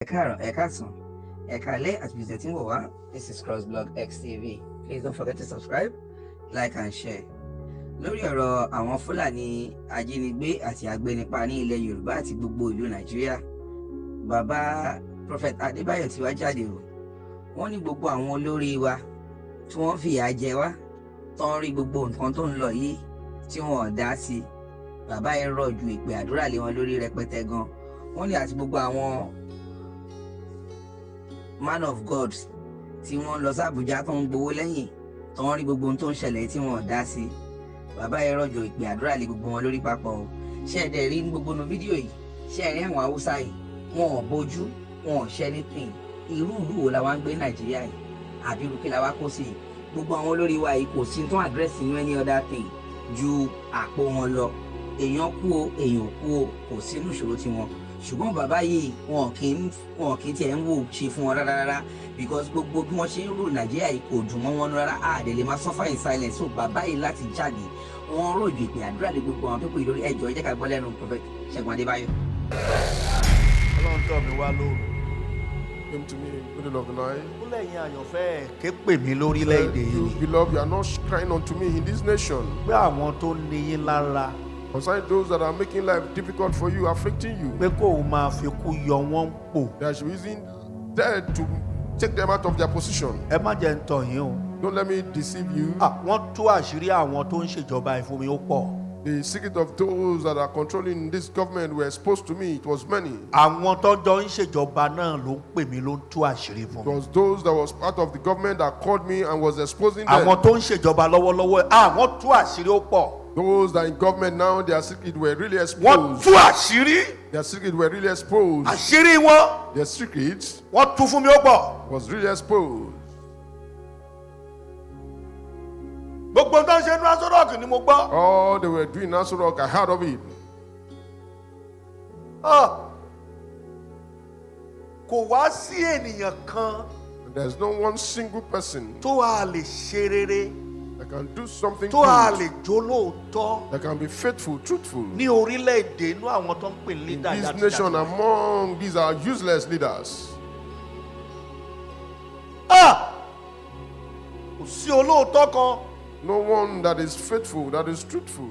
This is Crossblog XTV. Please don't forget to subscribe, like and share. Lórí ọ̀rọ̀ àwọn Fúlàní ajínigbé àti agbénipa ní ilẹ̀ Yorùbá àti gbogbo ìlú Nàìjíríà, bàbá Prophet Adebayo ti wá jáde o. Wọ́n ní gbogbo àwọn olórí wa tí wọ́n fìyà jẹ wá, tó ń rí gbogbo nǹkan tó ń lọ yìí tí wọ́n dá sí. Bàbá yẹn rọ̀ ju ìpè àdúrà lé wọn lórí rẹpẹtẹ gan. Wọ́n ní àti gbogbo àwọn man of God tí wọ́n lọ sí Àbújá tó ń gbowó lẹ́yìn tó ń rí gbogbo ohun tó ń ṣẹlẹ̀ tí wọ́n dá sí. Bàbá yẹn rọ̀jò ìpè àdúrà lé gbogbo wọn lórí papọ̀ o. Ṣé ẹ dẹ̀ rí ní gbogbo fídíò yìí? Ṣé ẹ rí àwọn Haúsá yìí? Wọn ò bójú, wọn ò ṣe anything. Irú ìlú wo la wá ń gbé Nàìjíríà yìí? Àbí irú kí la wá kó sí i? Gbogbo àwọn olórí wa yìí kò sí tó àdírẹ́sì inú any other thing ju àpò wọn lọ. Èèyàn kú o, èèyàn kú o, kò sínú ìṣòro tiwọn. Ṣùgbọ́n bàbá yìí wọn kì í tiẹ̀ ń wò ṣe fún wọn rárá because gbogbo bí wọ́n ṣe ń rò Nàìjíríà yìí kò dùn mọ́ wọn rárá. Àdè lè máa suffer in silence. So bàbá yìí láti jáde wọ́n rọ̀jò ìpè àdúrà lé gbogbo àwọn pípọ̀ ìlórí ẹjọ́ jẹ́ ká gbọ́ lẹ́nu Prophet Segun Adebayo. Ọlọ́run tọ́ mi wá lóru. Came to me in the middle of the night. Ó lẹ́yìn àyànfẹ́ ké pè mí lórílẹ̀‐èdè You yìí. beloved, you are not crying unto me in this nation. Pé àwọn tó ní yín lára. Concerning those that are making life difficult for you, afflicting you. Pé kó o máa fi kú yọ wọ́n pò. They should be using death to take them out of their position. Ẹ má jẹ́ ń tàn yín o. Don't let me deceive you. Wọ́n tú àṣírí àwọn tó ń ṣèjọba ìfún mi ó pọ̀. The secret of those that are controlling this government were exposed to me. It was many. Àwọn tó jọ ń ṣèjọba náà ló ń pè mí ló ń tú àṣírí fún It mi. was those that was part of the government that called me and was exposing them. Àwọn tó ń ṣèjọba lọ́wọ́lọ́wọ́ wọ́n tú àṣírí ó pọ̀. Those that in government now, their secret were really Wọ́n exposed. tú àṣírí. Their secret were really exposed. Àṣírí wọn Their secrets wọ́n tú fún mi ó pọ̀. was really exposed. Gbogbo tó ń ṣe ní Aso Rock ni mo gbọ́. All they were doing in Aso Rock, I heard of it. Kò wá sí ènìyàn kan There's no one single person tó a lè ṣe rere, that can do something tó a good, lè jó lóòótọ́ that can be faithful, truthful. ní orílẹ̀-èdè inú àwọn tó ń pè ní In leader this nation, among these are useless leaders. Kò sí olóòótọ́ kan. No one that is faithful, that is truthful.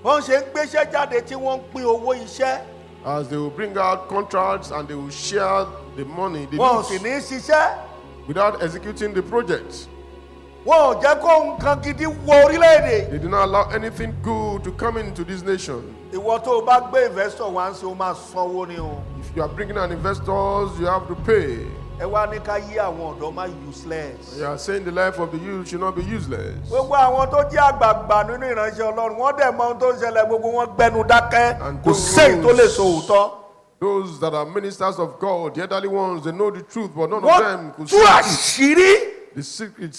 Wọ́n ṣe ń gbéṣẹ́ jáde tí wọ́n ń pín owó iṣẹ́. As they will bring out contracts and they will share the money they Wọ́n ò sì lose ní í ṣiṣẹ́. without executing the project. Wọ́n ò jẹ́ kó nǹkan gidi wọ orílẹ̀-èdè. They do not allow anything good to come into this nation. Ìwọ tó o bá gbé investor wá ń ṣe o máa sanwó ni o. If you are bringing an investors, you have to pay. Ẹ wá ní ká yí àwọn ọ̀dọ́ má useless. You are saying the life of the youth should not be useless. Gbogbo àwọn tó jẹ́ àgbààgbà nínú ìránṣẹ́ Ọlọ́run wọ́n dẹ̀ mọ ohun tó ń ṣẹlẹ̀, gbogbo wọn gbẹnu dákẹ́. And Kò séyìí tó lè sọ òótọ́. Those that are ministers of God, the elderly ones, they know the truth, but none of Wọ́n them could tú see it. àṣírí.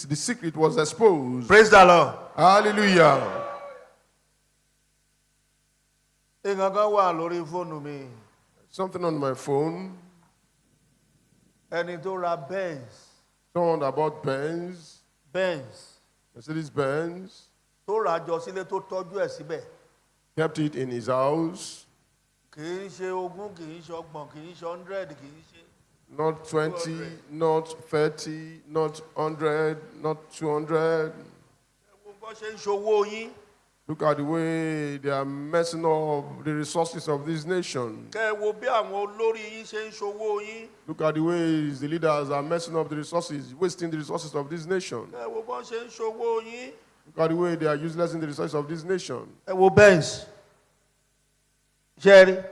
The secret was exposed. Praise the Lord. Hallelujah. Nǹkan kan wà lórí fóònù mi. Something on my phone. Ẹni tó ra Benz. Someone that bought Benz, Mercedes Benz, Tó ra jọ sílé tó tọ́jú ẹ̀ síbẹ̀. kept it in his house. Kì í ṣe 20, kì í ṣe 30, kì í ṣe 100, kì í ṣe. Not 20, not 30, not 100, not 200. Ẹ̀wọ̀n bọ́ ṣe ń ṣòwò yín. Look at the way they are messing up the resources of this nation. Kẹ́ ẹ wo bí àwọn olórí yín ṣe ń ṣòwò yín. Look at the ways the leaders are messing up the resources, wasting the resources of this nation. Kẹ́ ẹ wo bọ́ ṣe ń ṣòwò yín. Look at the way they are useless in the resources of this nation. Ẹ wo Benz. Ṣé ẹ rí?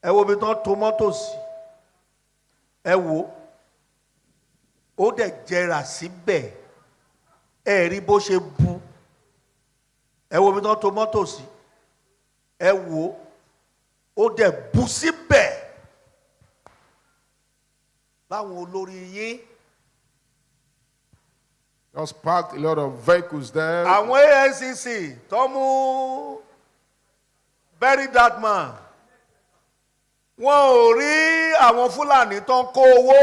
Ẹ wo bí tán tó mọ́tò sí. Ẹ wo. Ó dẹ̀ jẹrà síbẹ̀. Ẹ rí bó ṣe bu. Ẹ wo bí tán tó mọ́tò sí. Ẹ wo. Ó dẹ̀ bu síbẹ̀. Láwọn olórí yín. Just parked a lot of vehicles there. Àwọn ANCC tó mú bury that man. Wọ́n ò rí àwọn Fúlàní tó ń kó owó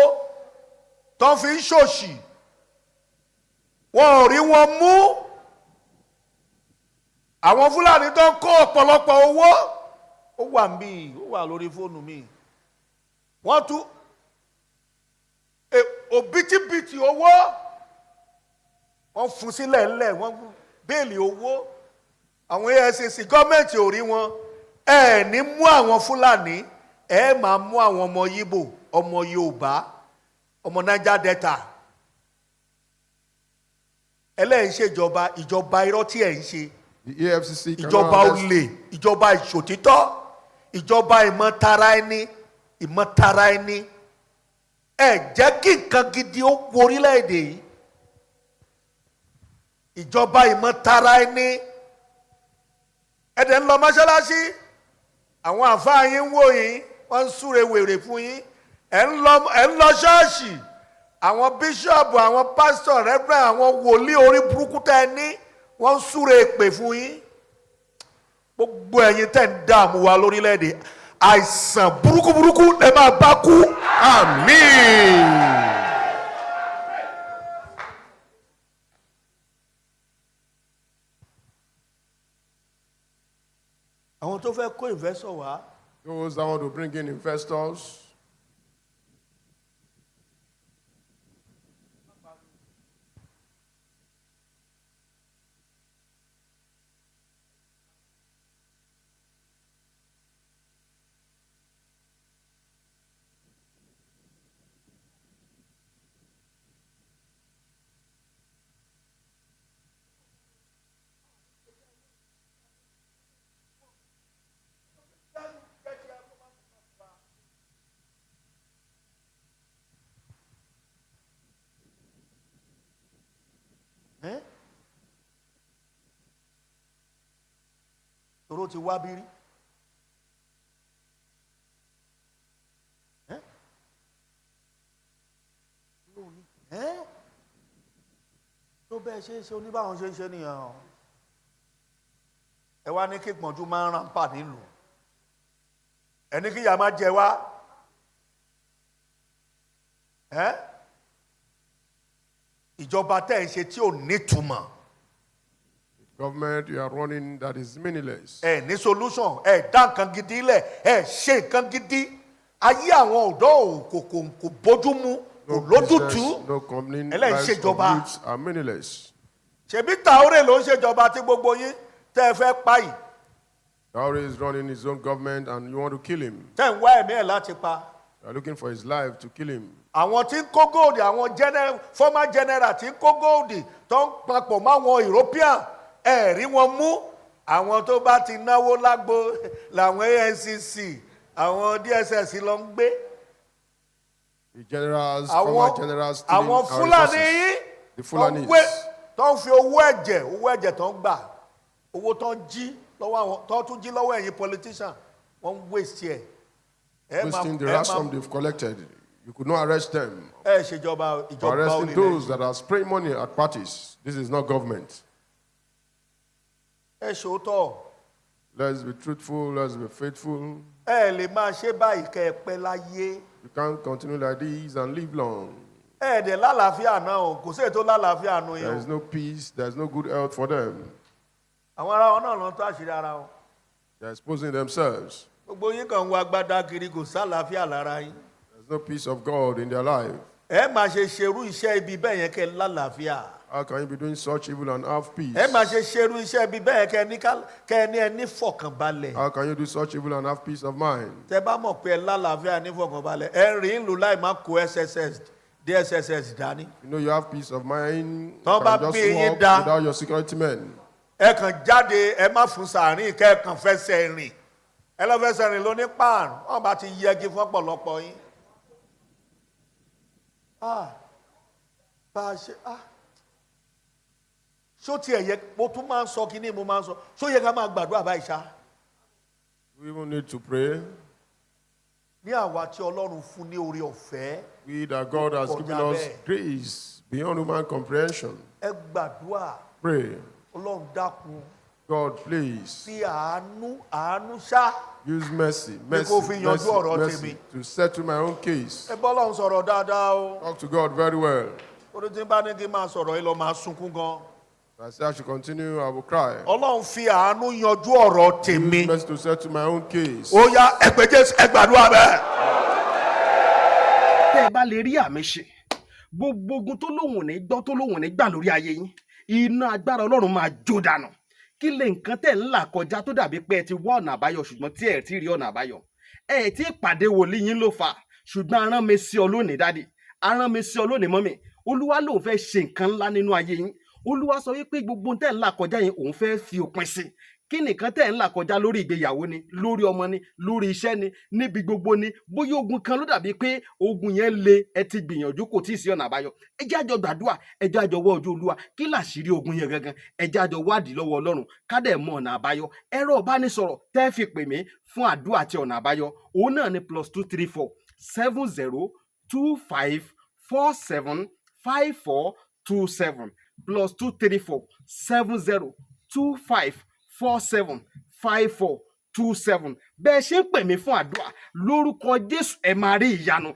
tó fi ń ṣòṣì. Wọ́n ò rí wọn mú. Àwọn Fúlàní tó ń kó ọ̀pọ̀lọpọ̀ owó. Ó wà níbí, ó wà lórí fóònù mi. wọ́n tún òbítíbitì owó wọ́n fún sílẹ̀ ńlẹ̀ wọ́n béèlì owó àwọn EFCC gọ́ọ̀mẹ̀ntì ò rí wọn ẹ ní mú àwọn Fúlàní ẹ máa mú àwọn ọmọ Yíbò ọmọ Yorùbá ọmọ Niger Delta ẹlẹ́yìn ṣèjọba ìjọba irọ́ tí ẹ̀ ń ṣe ìjọba olè ìjọba ìṣòtítọ́ ìjọba ìmọ̀tara ẹni ẹ jẹ́ kí nǹkan gidi ó wo orílẹ̀-èdè yìí ìjọba ìmọ̀tara ẹni ẹ̀dẹ̀ ń lọ mọ́ṣáláṣí àwọn àfáà yín ń wò yín wọ́n ń súre wèrè fún yín ẹ̀ ń lọ ṣọ́ọ̀ṣì àwọn bíṣọ̀bù àwọn pásítọ̀ rẹ́fúrẹ́ àwọn wòlíì orí burúkú tẹ́ ẹ ní wọ́n ń súre èpè fún yín gbogbo ẹ̀yin tẹ́ ń dààmú wa lórílẹ̀‐èdè àìsàn burúkú lè máa bá kú àmín. àwọn tó fẹ́ kó investor wá. Those that want to bring in investors. Toro ti wá bírí. Tó bẹ́ẹ̀ ṣe é ṣe oníbàwọn ṣe ń ṣe nìyẹn. Ẹ wá ní kí pọ̀njú máa ń ràn pà nílùú. Ẹni kí ìyà máa jẹ wá. Ìjọba tẹ́ ẹ̀ ń ṣe tí ò nítumọ̀. Government you are running that is meaningless. Ní solution dá nǹkan gidi lẹ̀ ṣe nǹkan gidi ayé àwọn ọ̀dọ́ kò bójú mu kò lójútùú ẹlẹ́yìn ṣèjọba. Youths are meaningless. Ṣebí Traoré ló ń ṣèjọba tí gbogbo yín tẹ́ ẹ fẹ́ pa yìí. Traoré is running his own government and you want to kill him. Tẹ́ ń wá ẹ̀mí ẹ̀ láti pa. You are looking for his life to kill him. Àwọn tí ń kó góòdì àwọn former general tí ń kó góòdì tó ń papọ̀ mọ́ àwọn European rí wọn mú àwọn tó bá ti náwó lágbo làwọn ANCC àwọn DSS lọ ń gbé. The generals, former generals, àwọn Fulani yìí the Fulanis tó ń fi owó ẹ̀jẹ̀ tó ń gbà owó tó ń jí lọ́wọ́ àwọn tó tún jí lọ́wọ́ ẹ̀yin politician wọ́n ń waste ẹ̀. Wasting the ransom they've collected. You could not arrest them. Ṣèjọba ìjọba arresting those that are spraying money at parties. This is not government. Ṣòótọ́. Let's be truthful, let's be faithful. Lè máa ṣe báyìí kẹ́ ẹ pẹ́ láyé. You can't continue like this and live long. Dẹ̀ lálàáfíà náà o, kò sí ètò lálàáfíà nù yẹn. There is no peace, there is no good health for them. Àwọn ará wọn náà lọ tó àṣírí ara wọn. They are exposing themselves. Gbogbo yín kàn ń wá agbádá kiri kò sálàáfíà lára yín. There is no peace of God in their life. Máa ṣe ṣerú iṣẹ́ ibi bẹ́ẹ̀ yẹn kẹ́ lálàáfíà. How can you be doing such evil and have peace? Máa ṣe ṣerú iṣẹ́ ibi bẹ́ẹ̀ kẹ́ ní ẹni fọkànbalẹ̀. How can you do such evil and have peace of mind? Tẹ́ bá mọ̀ pé lálàáfíà ní fọkànbalẹ̀ rìn ìlú láì má kó DSS dání. You know you have peace of mind. You Tọ́ bá can bí yín just dá. walk without your security men. Kàn jáde má fún sàárín kàn fẹsẹ̀ rìn. Lọ fẹsẹ̀ rìn ló ní páàrùn wọ́n bá ti yẹgi fún ọ̀pọ̀lọpọ̀ yín. Bá a ṣe ṣó tiẹ̀ yẹ mo tún máa ń sọ kí ni mo máa ń sọ ṣó yẹ ká máa gbàdúrà báyìí ṣá. We even need to pray. Ní àwa tí Ọlọ́run fún ní oore ọ̀fẹ́. We that God has given us grace beyond human comprehension. Ẹ gbàdúrà. Pray. Ọlọ́run dákun. God, please. Fi àánú ṣá. Use mercy to settle my own case. Ẹ bọ́ Ọlọ́run sọ̀rọ̀ dáadáa o. Talk to God very well. Orí tí n bá ní kí n máa sọ̀rọ̀ yìí lọ máa sunkún gan. I say I should continue, I will cry. Ọlọ́run fi àánú yanjú ọ̀rọ̀ tèmi. Use mercy to settle my own case. Ó yá ẹ pé Jésù ẹ gbàdúrà bẹ́ẹ̀. tẹ́ ẹ bá lè rí àmì ṣe gbogbo ogun tó lóhùn ní gbọ́ tó lóhùn ní gbà lórí ayé yín iná agbára Ọlọ́run máa jó dànù. Kí lè nǹkan tẹ́ ń là kọjá tó dàbí pé ẹ ti wá ọ̀nà àbáyọ ṣùgbọ́n tí ẹ ti rí ọ̀nà àbáyọ? Ẹ ti pàdé wòlíì yín ló fà, ṣùgbọ́n arán mi sí ọ lónìí dádì, arán mi sí ọ lónìí mọ́mì. Olúwa lòun fẹ́ ṣe nǹkan ńlá nínú ayé yín. Olúwa sọ wípé gbogbo tẹ́ ń là kọjá yẹn òun fẹ́ fi òpin sí. Kí nìkan tẹ́ ń là kọjá lórí ìgbéyàwó ni, lórí ọmọ ni, lórí iṣẹ́ ni, níbi gbogbo ni, bóyá ogun kan ló dàbí pé ogun yẹn le, ẹ ti gbìyànjú kò tí ì sí ọ̀nà àbáyọ. Ẹ jẹ́ àjọ gbàdúrà, ẹ jẹ́ àjọ wá ojú Olúwa. Kí làṣírí ogun yẹn gangan? Ẹ jẹ́ àjọ wádìí lọ́wọ́ Ọlọ́run ká dẹ̀ mọ ọ̀nà àbáyọ. Ẹ̀rọ ìbánisọ̀rọ̀ tẹ́ fi pè mí fún àdúrà àti ọ̀nà àbáyọ òun náà ni +234 70 25 47 5427 +234 70 25 47 5427. Bẹ́ẹ̀ ṣe ń pè mí fún àdúrà lórúkọ Jésù ẹ máa rí ìyanu.